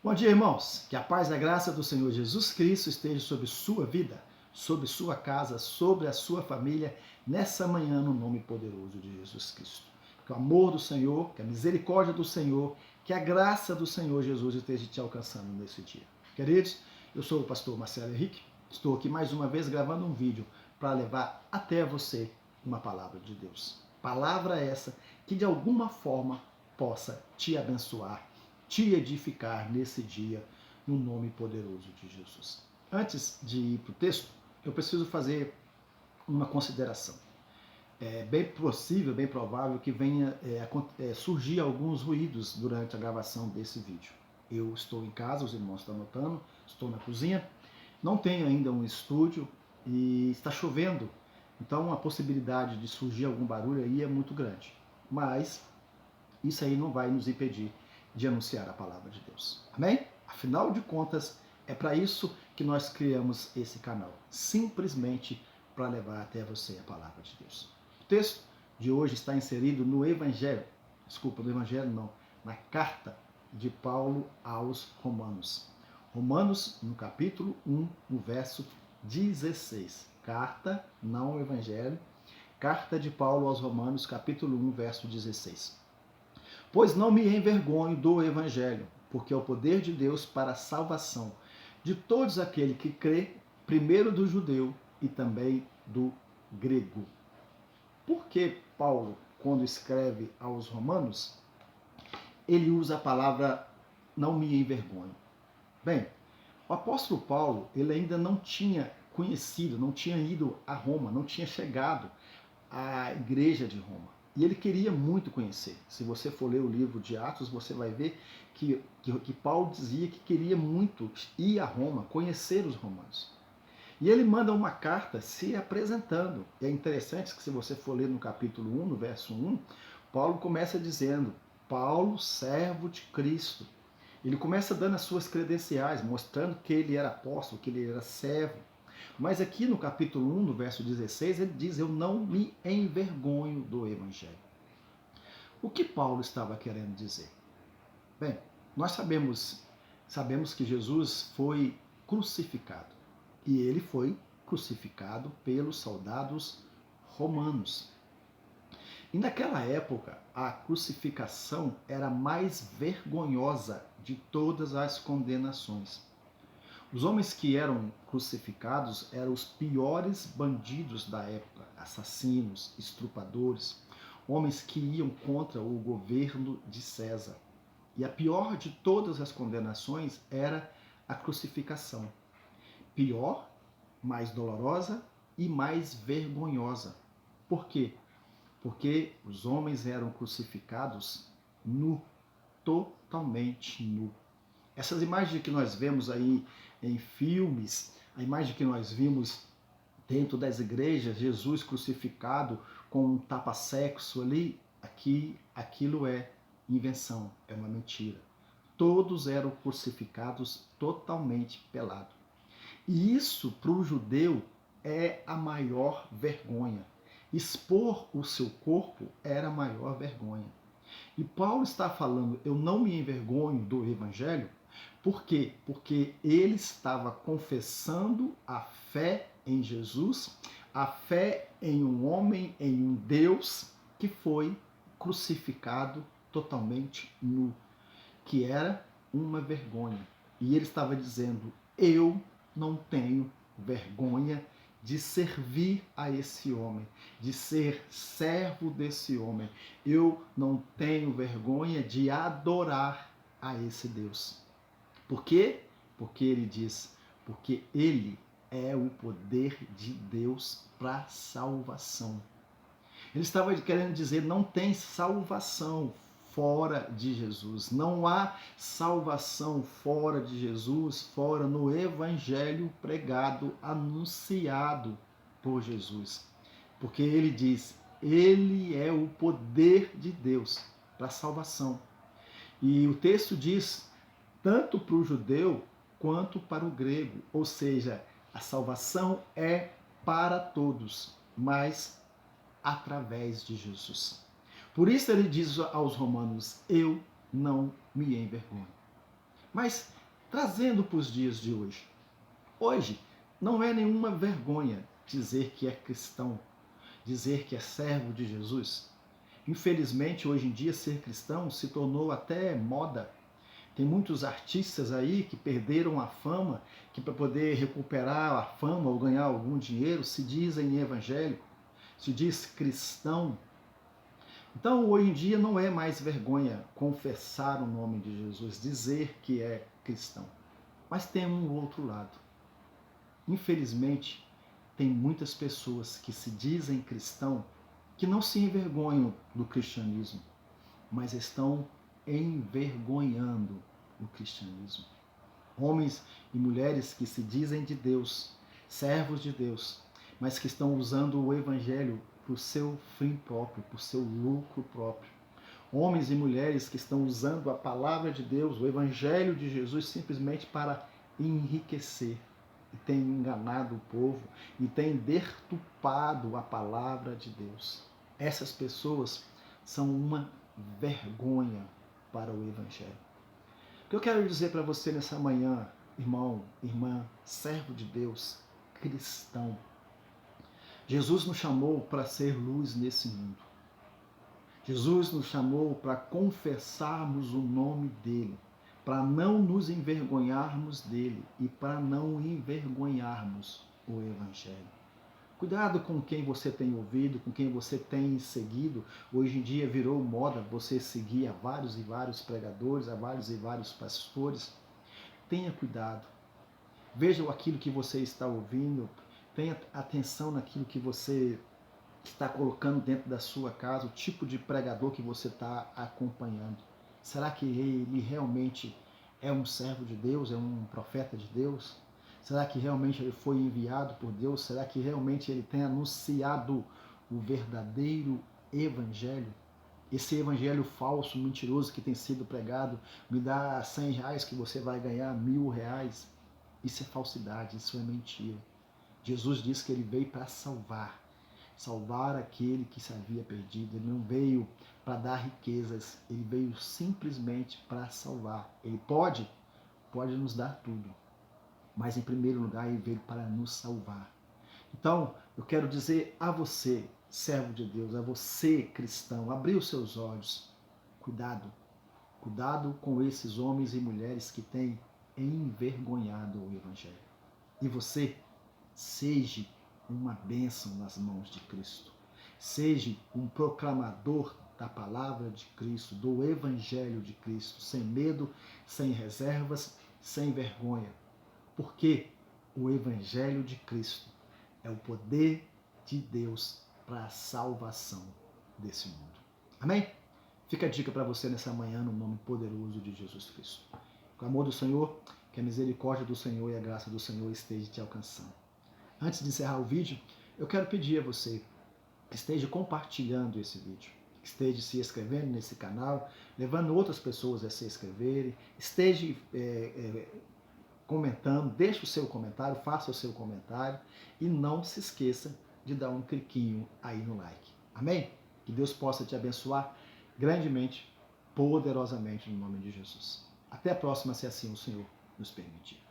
Bom dia, irmãos. Que a paz e a graça do Senhor Jesus Cristo esteja sobre sua vida, sobre sua casa, sobre a sua família, nessa manhã, no nome poderoso de Jesus Cristo. Que o amor do Senhor, que a misericórdia do Senhor, que a graça do Senhor Jesus esteja te alcançando nesse dia. Queridos, eu sou o pastor Marcelo Henrique, estou aqui mais uma vez gravando um vídeo para levar até você uma palavra de Deus. Palavra essa que de alguma forma possa te abençoar, te edificar nesse dia, no nome poderoso de Jesus. Antes de ir para o texto, eu preciso fazer uma consideração. É bem possível, bem provável que venha surgir alguns ruídos durante a gravação desse vídeo. Eu estou em casa, os irmãos estão notando, estou na cozinha, não tenho ainda um estúdio e está chovendo, então a possibilidade de surgir algum barulho aí é muito grande. Mas isso aí não vai nos impedir de anunciar a palavra de Deus. Amém? Afinal de contas, é para isso que nós criamos esse canal. Simplesmente para levar até você a palavra de Deus. O texto de hoje está inserido no na carta de Paulo aos Romanos. Romanos, no capítulo 1, no verso 16. Carta, não o Evangelho. Carta de Paulo aos Romanos, capítulo 1, verso 16. Pois não me envergonho do Evangelho, porque é o poder de Deus para a salvação de todos aqueles que crê, primeiro do judeu e também do grego. Por que Paulo, quando escreve aos Romanos, ele usa a palavra não me envergonho? Bem, o apóstolo Paulo, ele ainda não tinha conhecido, não tinha ido a Roma, não tinha chegado à igreja de Roma. E ele queria muito conhecer. Se você for ler o livro de Atos, você vai ver que Paulo dizia que queria muito ir a Roma, conhecer os romanos. E ele manda uma carta se apresentando. E é interessante que se você for ler no capítulo 1, no verso 1, Paulo começa dizendo: Paulo, servo de Cristo. Ele começa dando as suas credenciais, mostrando que ele era apóstolo, que ele era servo. Mas aqui no capítulo 1, no verso 16, ele diz: eu não me envergonho do Evangelho. O que Paulo estava querendo dizer? Bem, nós sabemos que Jesus foi crucificado. E ele foi crucificado pelos soldados romanos. E naquela época, a crucificação era a mais vergonhosa de todas as condenações. Os homens que eram crucificados eram os piores bandidos da época, assassinos, estrupadores, homens que iam contra o governo de César. E a pior de todas as condenações era a crucificação. Pior, mais dolorosa e mais vergonhosa. Por quê? Porque os homens eram crucificados nu, totalmente nu. Essas imagens que nós vemos aí em filmes, a imagem que nós vimos dentro das igrejas, Jesus crucificado com um tapa-sexo ali, aquilo é invenção, é uma mentira. Todos eram crucificados totalmente pelados. E isso, para o judeu, é a maior vergonha. Expor o seu corpo era a maior vergonha. E Paulo está falando, eu não me envergonho do Evangelho. Por quê? Porque ele estava confessando a fé em Jesus, a fé em um homem, em um Deus que foi crucificado totalmente nu, que era uma vergonha. E ele estava dizendo, eu não tenho vergonha de servir a esse homem, de ser servo desse homem. Eu não tenho vergonha de adorar a esse Deus. Por quê? Porque ele diz, porque ele é o poder de Deus para salvação. Ele estava querendo dizer, não tem salvação fora de Jesus. Não há salvação fora de Jesus, fora no Evangelho pregado, anunciado por Jesus. Porque ele diz, ele é o poder de Deus para a salvação. E o texto diz, tanto para o judeu quanto para o grego. Ou seja, a salvação é para todos, mas através de Jesus. Por isso ele diz aos romanos, eu não me envergonho. Mas trazendo para os dias de hoje. Hoje não é nenhuma vergonha dizer que é cristão, dizer que é servo de Jesus. Infelizmente, hoje em dia, ser cristão se tornou até moda. Tem muitos artistas aí que perderam a fama, que para poder recuperar a fama ou ganhar algum dinheiro, se dizem evangélico, se diz cristão. Então, hoje em dia, não é mais vergonha confessar o nome de Jesus, dizer que é cristão. Mas tem um outro lado. Infelizmente, tem muitas pessoas que se dizem cristão que não se envergonham do cristianismo, mas estão envergonhando o cristianismo. Homens e mulheres que se dizem de Deus, servos de Deus, mas que estão usando o evangelho para o seu fim próprio, para o seu lucro próprio. Homens e mulheres que estão usando a palavra de Deus, o evangelho de Jesus, simplesmente para enriquecer. E tem enganado o povo e tem deturpado a palavra de Deus. Essas pessoas são uma vergonha para o evangelho. O que eu quero dizer para você nessa manhã, irmão, irmã, servo de Deus, cristão. Jesus nos chamou para ser luz nesse mundo. Jesus nos chamou para confessarmos o nome dele, para não nos envergonharmos dele e para não envergonharmos o evangelho. Cuidado com quem você tem ouvido, com quem você tem seguido. Hoje em dia virou moda você seguir a vários e vários pregadores, a vários e vários pastores. Tenha cuidado. Veja aquilo que você está ouvindo. Tenha atenção naquilo que você está colocando dentro da sua casa, o tipo de pregador que você está acompanhando. Será que ele realmente é um servo de Deus, é um profeta de Deus? Será que realmente ele foi enviado por Deus? Será que realmente ele tem anunciado o verdadeiro evangelho? Esse evangelho falso, mentiroso que tem sido pregado, me dá 100 reais que você vai ganhar 1000 reais. Isso é falsidade, isso é mentira. Jesus disse que ele veio para salvar aquele que se havia perdido. Ele não veio para dar riquezas, ele veio simplesmente para salvar. Ele pode nos dar tudo, mas em primeiro lugar ele veio para nos salvar. Então, eu quero dizer a você, servo de Deus, a você, cristão, abrir os seus olhos. Cuidado, cuidado com esses homens e mulheres que têm envergonhado o evangelho. E você, seja uma bênção nas mãos de Cristo. Seja um proclamador da palavra de Cristo, do evangelho de Cristo, sem medo, sem reservas, sem vergonha. Porque o evangelho de Cristo é o poder de Deus para a salvação desse mundo. Amém? Fica a dica para você nessa manhã, no nome poderoso de Jesus Cristo. Com o amor do Senhor, que a misericórdia do Senhor e a graça do Senhor esteja te alcançando. Antes de encerrar o vídeo, eu quero pedir a você que esteja compartilhando esse vídeo, que esteja se inscrevendo nesse canal, levando outras pessoas a se inscreverem, esteja comentando, deixe o seu comentário, faça o seu comentário e não se esqueça de dar um cliquinho aí no like. Amém? Que Deus possa te abençoar grandemente, poderosamente no nome de Jesus. Até a próxima, se assim o Senhor nos permitir.